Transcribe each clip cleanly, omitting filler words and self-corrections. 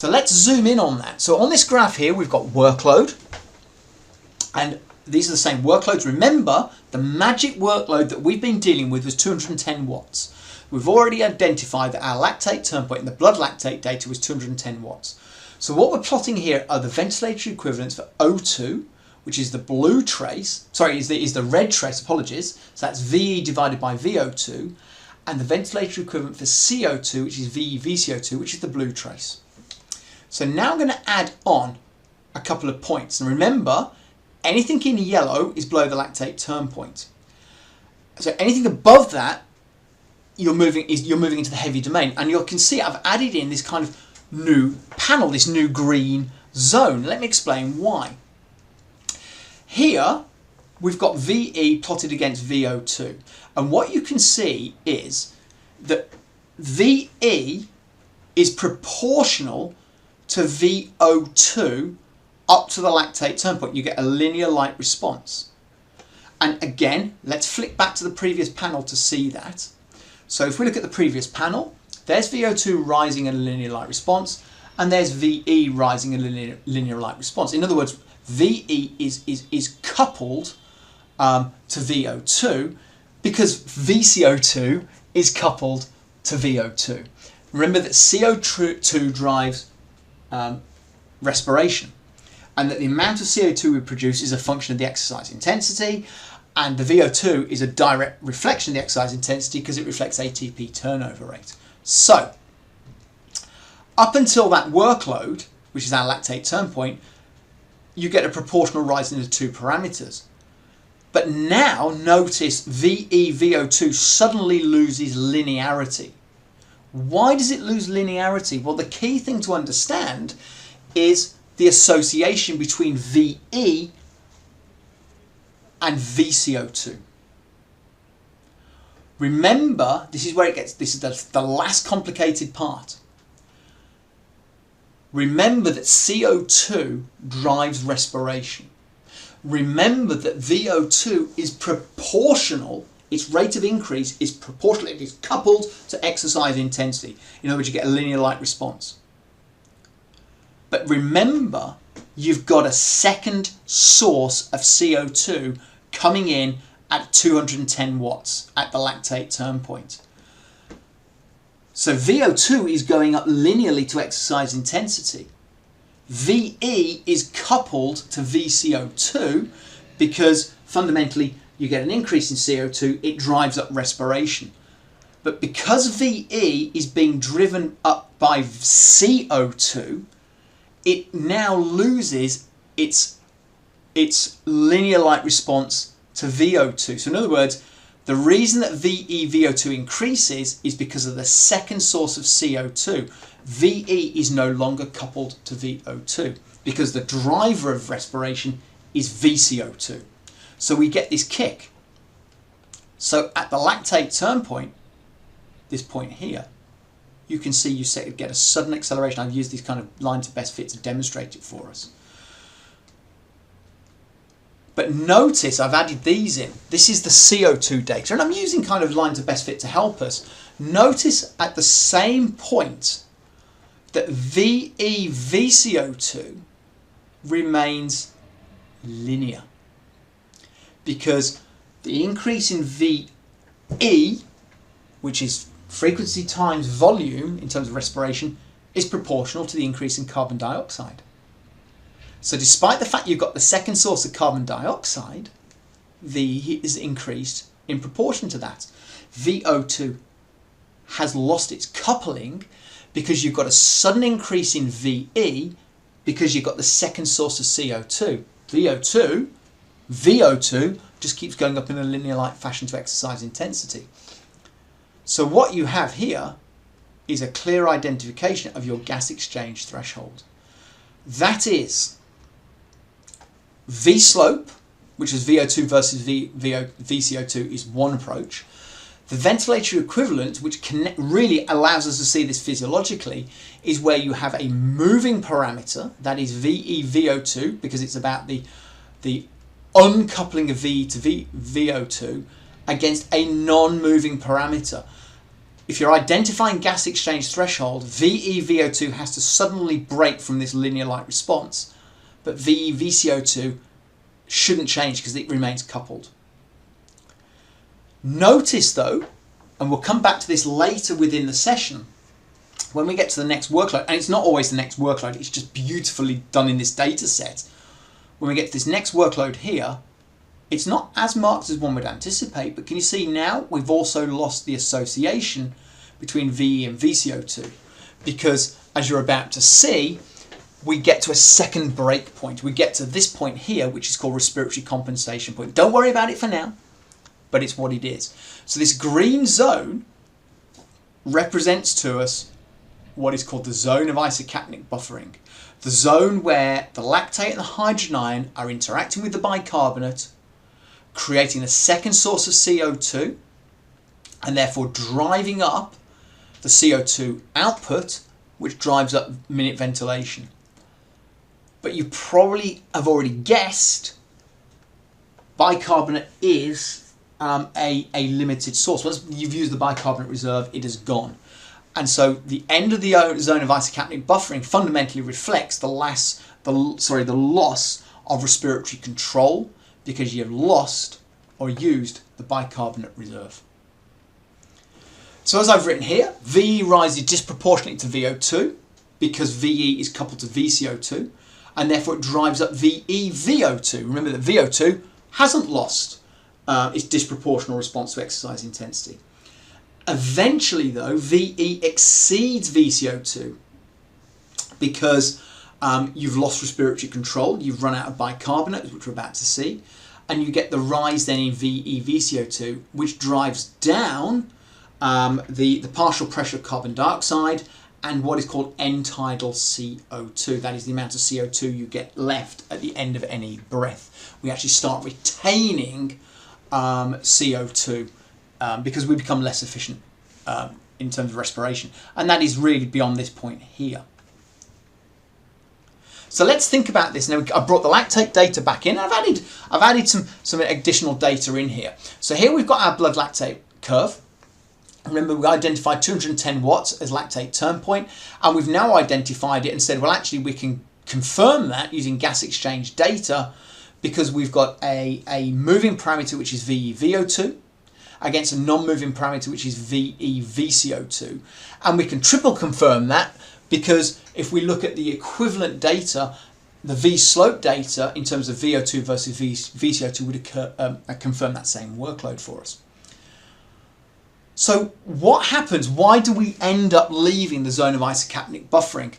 So let's zoom in on that. So on this graph here, we've got workload, and these are the same workloads. Remember, the magic workload that we've been dealing with was 210 watts. We've already identified that our lactate turn point in the blood lactate data was 210 watts. So what we're plotting here are the ventilatory equivalents for O2, which is the blue trace, sorry, is the red trace, apologies. So that's VE divided by VO2, and the ventilatory equivalent for CO2, which is VE VCO2, which is the blue trace. So now I'm going to add on a couple of points. And remember, anything in yellow is below the lactate turn point. So anything above that, you're moving into the heavy domain. And you can see I've added in this kind of new panel, this new green zone. Let me explain why. Here, we've got VE plotted against VO2. And what you can see is that VE is proportional to VO2 up to the lactate turn point. You get a linear light response. And again, let's flick back to the previous panel to see that. So if we look at the previous panel, there's VO2 rising in a linear light response, and there's VE rising in a linear light response. In other words, VE is coupled to VO2 because VCO2 is coupled to VO2. Remember that CO2 drives respiration, and that the amount of CO2 we produce is a function of the exercise intensity, and the VO2 is a direct reflection of the exercise intensity because it reflects ATP turnover rate. So up until that workload, which is our lactate turn point, you get a proportional rise in the two parameters. But now notice VE VO2 suddenly loses linearity. Why does it lose linearity? Well, the key thing to understand is the association between VE and VCO2. Remember, this is the last complicated part. Remember that CO2 drives respiration. Remember that VO2 is proportional. Its rate of increase is proportional, it is coupled to exercise intensity. In other words, you get a linear light response. But remember, you've got a second source of CO2 coming in at 210 watts at the lactate turn point. So VO2 is going up linearly to exercise intensity. VE is coupled to VCO2 because fundamentally you get an increase in CO2, it drives up respiration. But because VE is being driven up by CO2, it now loses its linear light response to VO2. So in other words, the reason that VE VO2 increases is because of the second source of CO2. VE is no longer coupled to VO2 because the driver of respiration is VCO2. So we get this kick. So at the lactate turn point, this point here, you can see you get a sudden acceleration. I've used this kind of line to best fit to demonstrate it for us. But notice I've added these in. This is the CO2 data, and I'm using kind of line to best fit to help us. Notice at the same point that VE VCO2 remains linear, because the increase in VE, which is frequency times volume in terms of respiration, is proportional to the increase in carbon dioxide. So despite the fact you've got the second source of carbon dioxide, VE is increased in proportion to that. VO2 has lost its coupling because you've got a sudden increase in VE because you've got the second source of CO2. VO2 just keeps going up in a linear light fashion to exercise intensity. So what you have here is a clear identification of your gas exchange threshold. That is V slope, which is VO2 versus VCO2, is one approach. The ventilatory equivalent, which really allows us to see this physiologically, is where you have a moving parameter, that is VE VO2, because it's about the uncoupling of VE to VO2 against a non-moving parameter. if you're identifying gas exchange threshold, VE-VO2 has to suddenly break from this linear light response, but VE-VCO2 shouldn't change because it remains coupled. Notice though, and we'll come back to this later within the session, when we get to the next workload, and it's not always the next workload, it's just beautifully done in this data set. When we get to this next workload here, it's not as marked as one would anticipate, but can you see now we've also lost the association between VE and VCO2, because as you're about to see, we get to a second break point. We get to this point here, which is called respiratory compensation point. Don't worry about it for now, but it's what it is. So this green zone represents to us what is called the zone of isocapnic buffering. The zone where the lactate and the hydrogen ion are interacting with the bicarbonate, creating a second source of CO2, and therefore driving up the CO2 output, which drives up minute ventilation. But you probably have already guessed bicarbonate is a limited source. Once you've used the bicarbonate reserve, it has gone. And so the end of the zone of isocapnic buffering fundamentally reflects the loss of respiratory control, because you have lost or used the bicarbonate reserve. So as I've written here, VE rises disproportionately to VO2 because VE is coupled to VCO2, and therefore it drives up VE-VO2. Remember that VO2 hasn't lost its disproportional response to exercise intensity. Eventually though, VE exceeds VCO2 because you've lost respiratory control, you've run out of bicarbonate, which we're about to see, and you get the rise then in VE-VCO2, which drives down the partial pressure of carbon dioxide and what is called end-tidal CO2. That is the amount of CO2 you get left at the end of any breath. We actually start retaining CO2 because we become less efficient in terms of respiration. And that is really beyond this point here. So let's think about this. Now I brought the lactate data back in. I've added some additional data in here. So here we've got our blood lactate curve. Remember, we identified 210 watts as lactate turn point, and we've now identified it and said, well, actually we can confirm that using gas exchange data, because we've got a moving parameter which is VE-VO2 against a non-moving parameter which is VE-VCO2, and we can triple confirm that because if we look at the equivalent data, the V-slope data in terms of VO2 versus VCO2 would confirm that same workload for us. So what happens? Why do we end up leaving the zone of isocapnic buffering?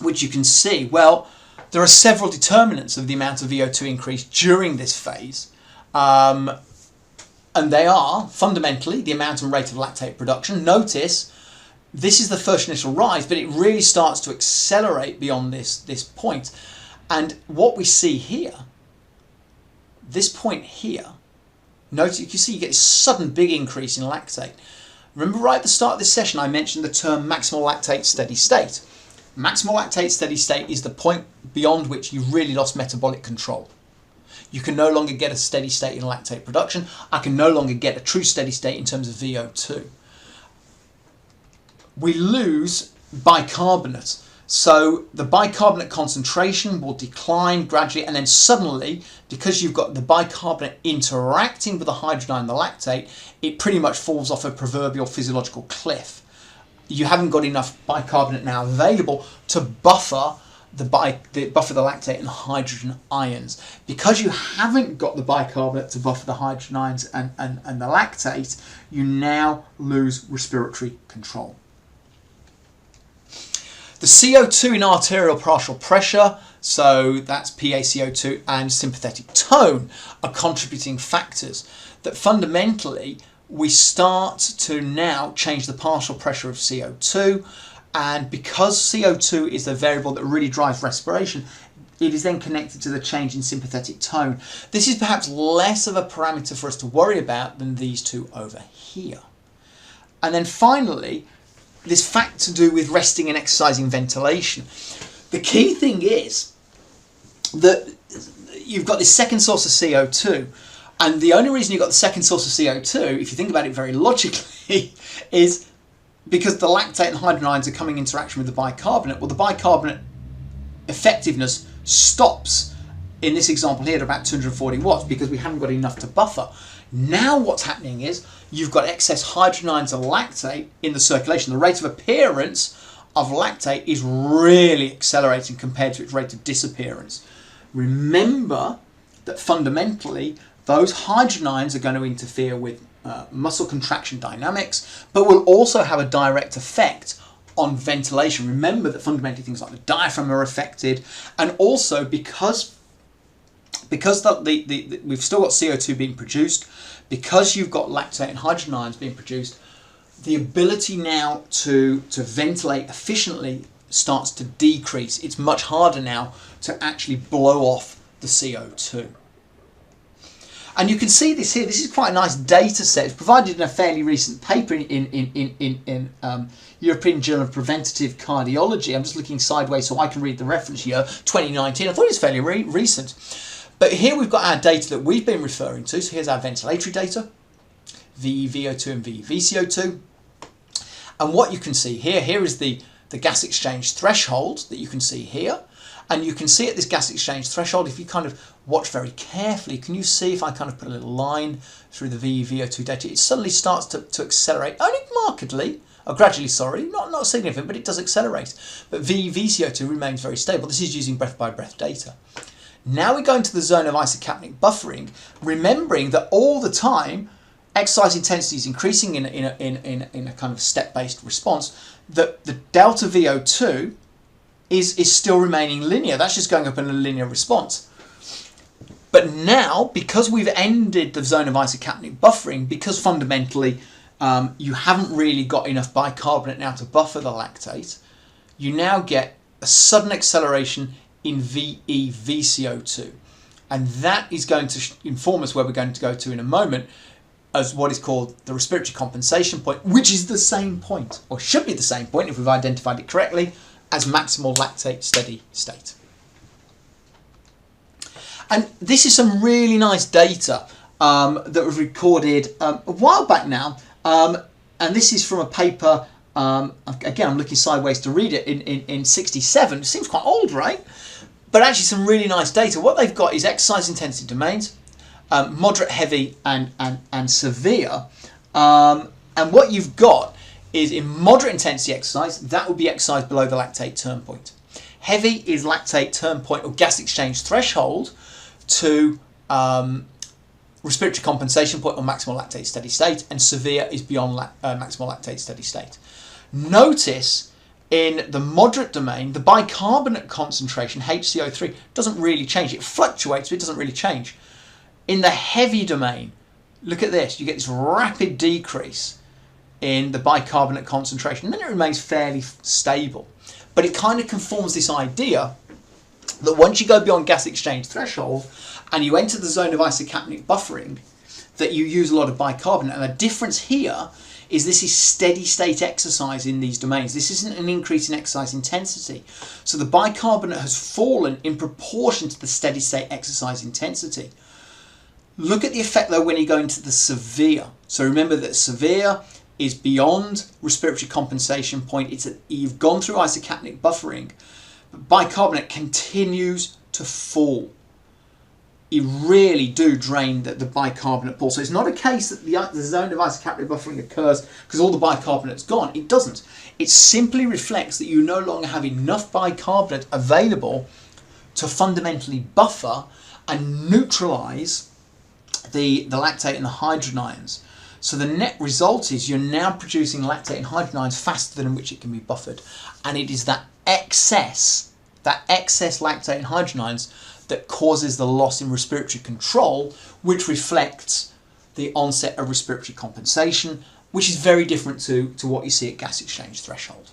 Which you can see, well, there are several determinants of the amount of VO2 increase during this phase. And they are fundamentally the amount and rate of lactate production. Notice this is the first initial rise, but it really starts to accelerate beyond this point. And what we see here, this point here, notice you can see you get this sudden big increase in lactate. Remember right at the start of this session I mentioned the term maximal lactate steady state. Maximal lactate steady state is the point beyond which you've really lost metabolic control. You can no longer get a steady state in lactate production. I can no longer get a true steady state in terms of VO2. We lose bicarbonate. So the bicarbonate concentration will decline gradually, and then suddenly, because you've got the bicarbonate interacting with the hydrogen ion and the lactate, it pretty much falls off a proverbial physiological cliff. You haven't got enough bicarbonate now available to buffer the lactate and the hydrogen ions. Because you haven't got the bicarbonate to buffer the hydrogen ions and the lactate, you now lose respiratory control. The CO2 in arterial partial pressure, so that's PaCO2, and sympathetic tone are contributing factors that fundamentally we start to now change the partial pressure of CO2, and because CO2 is the variable that really drives respiration, it is then connected to the change in sympathetic tone. This is perhaps less of a parameter for us to worry about than these two over here. And then finally, this fact to do with resting and exercising ventilation. The key thing is that you've got this second source of CO2, and the only reason you've got the second source of CO2, if you think about it very logically, is because the lactate and hydrogen are coming into interaction with the bicarbonate, well, the bicarbonate effectiveness stops in this example here at about 240 watts because we haven't got enough to buffer. Now what's happening is you've got excess hydrogen ions of lactate in the circulation. The rate of appearance of lactate is really accelerating compared to its rate of disappearance. Remember that fundamentally those hydrogen ions are going to interfere with muscle contraction dynamics, but will also have a direct effect on ventilation. Remember that fundamentally things like the diaphragm are affected, and also because we've still got CO2 being produced, because you've got lactate and hydrogen ions being produced, the ability now to ventilate efficiently starts to decrease. It's much harder now to actually blow off the CO2. And you can see this here. This is quite a nice data set. It's provided in a fairly recent paper in European Journal of Preventative Cardiology. I'm just looking sideways so I can read the reference year, 2019. I thought it was fairly recent. But here we've got our data that we've been referring to. So here's our ventilatory data, VeVO2 and VeVCO2. And what you can see here is the gas exchange threshold that you can see here. And you can see at this gas exchange threshold, if you kind of watch very carefully, can you see if I kind of put a little line through the VeVO2 data, it suddenly starts to accelerate, only markedly, or gradually, sorry, not significant, but it does accelerate. But VeVCO2 remains very stable. This is using breath-by-breath data. Now we go into the zone of isocapnic buffering, remembering that all the time, exercise intensity is increasing in a kind of step-based response, that the delta VO2 is still remaining linear. That's just going up in a linear response. But now, because we've ended the zone of isocapnic buffering, because fundamentally you haven't really got enough bicarbonate now to buffer the lactate, you now get a sudden acceleration in VeVCO2. And that is going to inform us where we're going to go to in a moment as what is called the respiratory compensation point, which is the same point, or should be the same point if we've identified it correctly, as maximal lactate steady state. And this is some really nice data that was recorded a while back now, and this is from a paper, again I'm looking sideways to read it, in 67. It seems quite old, right? But actually some really nice data. What they've got is exercise intensity domains, moderate, heavy and severe, and what you've got is in moderate intensity exercise, that would be exercise below the lactate turn point. Heavy is lactate turn point or gas exchange threshold to respiratory compensation point or maximal lactate steady state, and severe is beyond maximal lactate steady state. Notice in the moderate domain, the bicarbonate concentration, HCO3, doesn't really change. It fluctuates, but it doesn't really change. In the heavy domain, look at this, you get this rapid decrease in the bicarbonate concentration, and then it remains fairly stable. But it kind of conforms this idea that once you go beyond gas exchange threshold and you enter the zone of isocapnic buffering, that you use a lot of bicarbonate. And the difference here is this is steady state exercise in these domains. This isn't an increase in exercise intensity. So the bicarbonate has fallen in proportion to the steady state exercise intensity. Look at the effect though when you go into the severe. So remember that severe is beyond respiratory compensation point. You've gone through isocapnic buffering, but bicarbonate continues to fall. You really do drain the bicarbonate pool. So it's not a case that the zone of isocapnic buffering occurs because all the bicarbonate's gone. It doesn't. It simply reflects that you no longer have enough bicarbonate available to fundamentally buffer and neutralize the lactate and the hydrogen ions. So the net result is you're now producing lactate and hydrogen ions faster than in which it can be buffered. And it is that excess lactate and hydrogen ions that causes the loss in respiratory control, which reflects the onset of respiratory compensation, which is very different to what you see at gas exchange threshold.